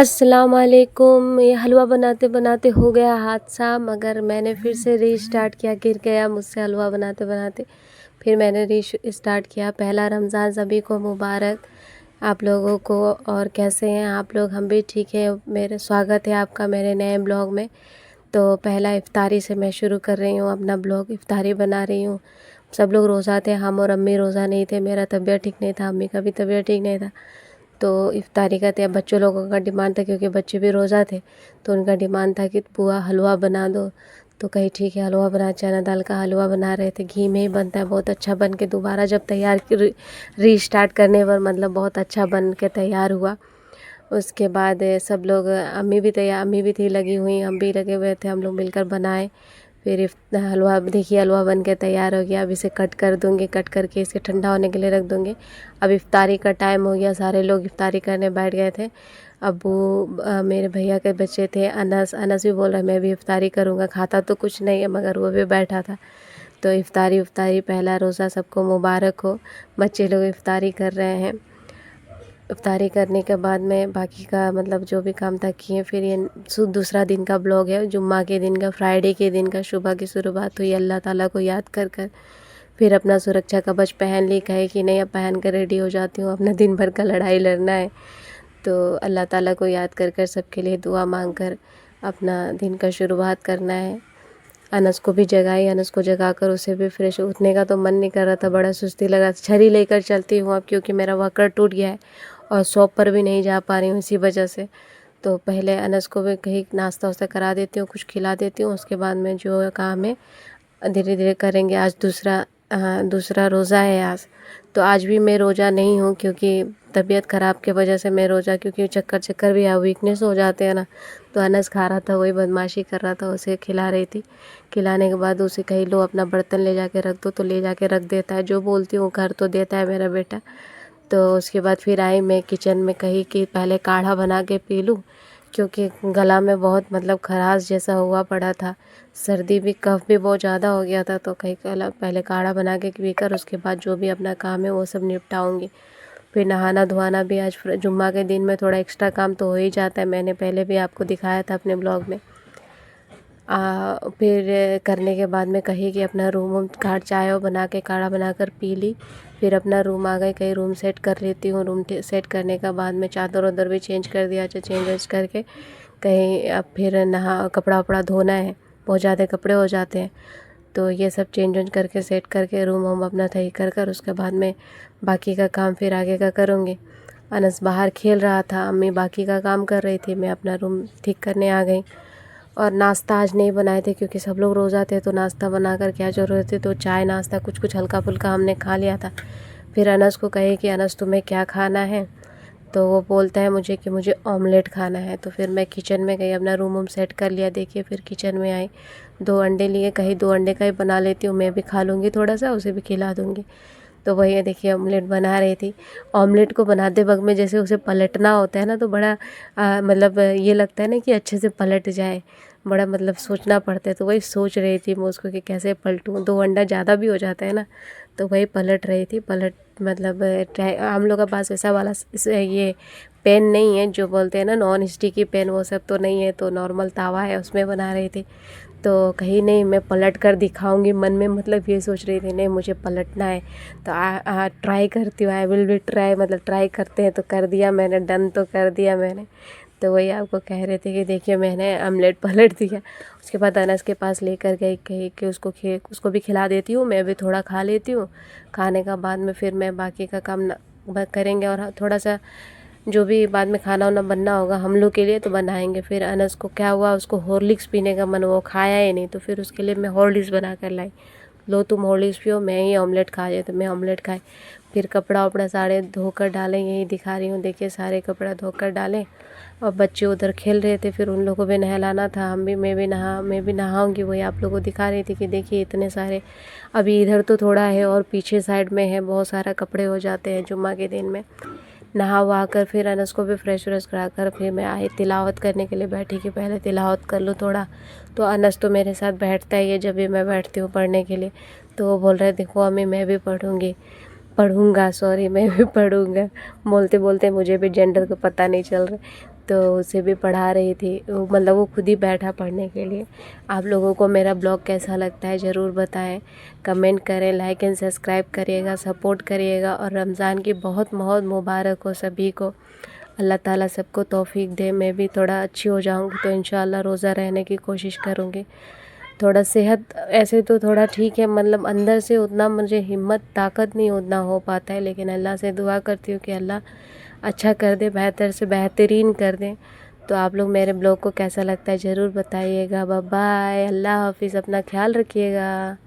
अस्सलाम वालेकुम। ये हलवा बनाते बनाते हो गया हादसा, मगर मैंने फिर से रीस्टार्ट किया। गिर गया मुझसे हलवा बनाते बनाते, फिर मैंने रीस्टार्ट किया। पहला रमज़ान सभी को मुबारक, आप लोगों को। और कैसे हैं आप लोग? हम भी ठीक है। मेरे स्वागत है आपका मेरे नए ब्लॉग में। तो पहला इफ्तारी से मैं शुरू कर रही हूँ अपना ब्लॉग। इफ्तारी बना रही हूँ। सब लोग रोज़ा थे, हम और अम्मी रोज़ा नहीं थे। मेरा तबीयत ठीक नहीं था, अम्मी का भी तबीयत ठीक नहीं था। तो इफ्तारी का तय बच्चों लोगों का डिमांड था, क्योंकि बच्चे भी रोज़ा थे, तो उनका डिमांड था कि बुआ हलवा बना दो। तो कही ठीक है, हलवा बना। चना दाल का हलवा बना रहे थे, घी में ही बनता है, बहुत अच्छा बन के दोबारा जब तैयार रीस्टार्ट करने पर मतलब बहुत अच्छा बन के तैयार हुआ। उसके बाद सब लोग, अम्मी भी थी लगी हुई, हम भी लगे हुए थे, हम लोग मिलकर बनाए। फिर हलवा देखिए, हलवा बन के तैयार हो गया। अब इसे कट कर दूँगी, कट करके इसे ठंडा होने के लिए रख दूँगी। अब इफ्तारी का टाइम हो गया, सारे लोग इफ्तारी करने बैठ गए थे। अब्बू, मेरे भैया के बच्चे थे, अनस भी बोल रहा है मैं भी इफ्तारी करूँगा। खाता तो कुछ नहीं है, मगर वो भी बैठा था। तो इफ्तारी पहला रोज़ा सबको मुबारक हो। बच्चे लोग इफ्तारी कर रहे हैं। इफ्तारी करने के बाद में बाकी का मतलब जो भी काम था किए। फिर ये दूसरा दिन का ब्लॉग है, जुम्मा के दिन का, फ्राइडे के दिन का। सुबह की शुरुआत हुई अल्लाह ताला को याद कर कर। फिर अपना सुरक्षा कवच पहन ली, कहे कि नहीं अब पहन कर रेडी हो जाती हूँ, अपना दिन भर का लड़ाई लड़ना है। तो अल्लाह ताला को याद कर कर सबके लिए दुआ मांग कर अपना दिन का शुरुआत करना है। अनस को भी जगाई, अनस को जगा कर उसे भी फ्रेश, उठने का तो मन नहीं कर रहा था, बड़ा सुस्ती लगा। छड़ी लेकर चलती हूँ अब, क्योंकि मेरा वॉकर टूट गया है और शॉप पर भी नहीं जा पा रही हूँ इसी वजह से। तो पहले अनस को भी कहीं नाश्ता वास्ता करा देती हूँ, कुछ खिला देती हूँ। उसके बाद में जो काम है धीरे धीरे करेंगे। आज दूसरा रोज़ा है आज। तो आज भी मैं रोज़ा नहीं हूँ, क्योंकि तबीयत ख़राब की वजह से मैं रोज़ा, क्योंकि चक्कर भी वीकनेस हो जाते हैं ना। तो अनस खा रहा था, वही बदमाशी कर रहा था, उसे खिला रही थी। खिलाने के बाद उसे कही लो अपना बर्तन ले जाके रख दो, तो ले जाके रख देता है। जो बोलती हूँ कर तो देता है मेरा बेटा। तो उसके बाद फिर आई मैं किचन में, कही कि पहले काढ़ा बना के पी लूँ, क्योंकि गला में बहुत मतलब खराश जैसा हुआ पड़ा था। सर्दी भी, कफ भी बहुत ज़्यादा हो गया था। तो कहीं पहले काढ़ा बना के पीकर उसके बाद जो भी अपना काम है वो सब निपटाऊंगी। फिर नहाना धोना भी, आज जुम्मा के दिन में थोड़ा एक्स्ट्रा काम तो हो ही जाता है। मैंने पहले भी आपको दिखाया था अपने ब्लॉग में। फिर करने के बाद में कही कि अपना रूम चाय बना के काढ़ा बनाकर पी ली। फिर अपना रूम आ गए, कहीं रूम सेट कर लेती हूँ। रूम सेट करने के बाद में चादर उधर भी चेंज कर दिया। चेंज करके कहीं अब फिर कपड़ा वपड़ा धोना है, बहुत ज़्यादा कपड़े हो जाते हैं। तो ये सब चेंज करके सेट करके रूम अपना सही कर उसके बाद में बाकी का काम फिर आगे का करूँगी। अनस बाहर खेल रहा था, अम्मी बाकी का काम कर रही थी, मैं अपना रूम ठीक करने आ गई। और नाश्ता आज नहीं बनाए थे, क्योंकि सब लोग रोज़ा थे, तो नाश्ता बनाकर क्या ज़रूरत थी। तो चाय नाश्ता कुछ हल्का फुल्का हमने खा लिया था। फिर अनस को कहे कि अनस तुम्हें क्या खाना है, तो वो बोलता है मुझे कि मुझे ऑमलेट खाना है। तो फिर मैं किचन में गई, अपना रूम सेट कर लिया। देखिए फिर किचन में आई, 2 अंडे लिए, कहीं 2 अंडे का ही बना लेती हूँ, मैं भी खा लूँगी, थोड़ा सा उसे भी खिला दूँगी। तो वही है, देखिए ऑमलेट बना रही थी। ऑमलेट को बनाते वक्त में जैसे उसे पलटना होता है ना, तो बड़ा मतलब ये लगता है ना कि अच्छे से पलट जाए, बड़ा मतलब सोचना पड़ता है। तो वही सोच रही थी मैं उसको कि कैसे पलटूँ, 2 अंडा ज़्यादा भी हो जाता है ना। तो वही पलट रही थी। मतलब हम लोग के पास ऐसा वाला ये पैन नहीं है, जो बोलते हैं ना नॉन स्टिकी पैन, वो सब तो नहीं है। तो नॉर्मल तावा है, उसमें बना रही थी। तो कहीं नहीं मैं पलट कर दिखाऊंगी, मन में मतलब ये सोच रही थी नहीं मुझे पलटना है। तो ट्राई करती हूँ, आई विल बी ट्राई, मतलब ट्राई करते हैं। तो कर दिया मैंने, डन तो कर दिया मैंने। तो वही आपको कह रहे थे कि देखिए मैंने ऑमलेट पलट दिया। उसके बाद अनस के पास लेकर गई, कही कि उसको भी खिला देती हूँ, मैं भी थोड़ा खा लेती हूँ। खाने का बाद में फिर मैं बाकी का काम करेंगे। और थोड़ा सा जो भी बाद में खाना वाना बनना होगा हम लोग के लिए तो बनाएंगे। फिर अनस को क्या हुआ, उसको हॉर्लिक्स पीने का मन, वो खाया ही नहीं। तो फिर उसके लिए मैं हॉर्लिक्स बना कर लाई, लो तुम हॉर्लिक्स पियो, मैं ही ऑमलेट खा जाए। तो मैं ऑमलेट खाए। फिर कपड़ा वपड़ा सारे धोकर डालें, यही दिखा रही हूँ, देखिए सारे कपड़ा धोकर डालें। और बच्चे उधर खेल रहे थे, फिर उन लोगों को भी नहलाना था, मैं भी नहाऊंगी। वही आप लोगों को दिखा रही थी कि देखिए इतने सारे, अभी इधर तो थोड़ा है और पीछे साइड में है, बहुत सारा कपड़े हो जाते हैं जुम्मा के दिन में। नहा वहा कर फिर अनस को भी फ्रेश व्रेश करा कर फिर मैं आई तिलावत करने के लिए बैठी कि पहले तिलावत कर लूँ थोड़ा। तो अनस तो मेरे साथ बैठता ही है जब भी मैं बैठती हूँ पढ़ने के लिए। तो वो बोल रहे देखो अम्मी मैं भी पढ़ूँगा, सॉरी मैं भी पढ़ूँगा। बोलते बोलते मुझे भी जेंडर का पता नहीं चल रहा। तो उसे भी पढ़ा रही थी, मतलब वो खुद ही बैठा पढ़ने के लिए। आप लोगों को मेरा ब्लॉग कैसा लगता है ज़रूर बताएं, कमेंट करें, लाइक एंड सब्सक्राइब करिएगा, सपोर्ट करिएगा। और रमज़ान की बहुत बहुत मुबारक हो सभी को। अल्लाह ताला सबको तौफीक दे। मैं भी थोड़ा अच्छी हो जाऊंगी तो इंशाल्लाह रोज़ा रहने की कोशिश करूंगी। थोड़ा सेहत ऐसे तो थोड़ा ठीक है, मतलब अंदर से उतना मुझे हिम्मत ताकत नहीं उतना हो पाता है, लेकिन अल्लाह से दुआ करती हूँ कि अल्लाह अच्छा कर दे, बेहतर से बेहतरीन कर दे। तो आप लोग मेरे ब्लॉग को कैसा लगता है ज़रूर बताइएगा। बाय बाय, अल्लाह हाफिज़, अपना ख्याल रखिएगा।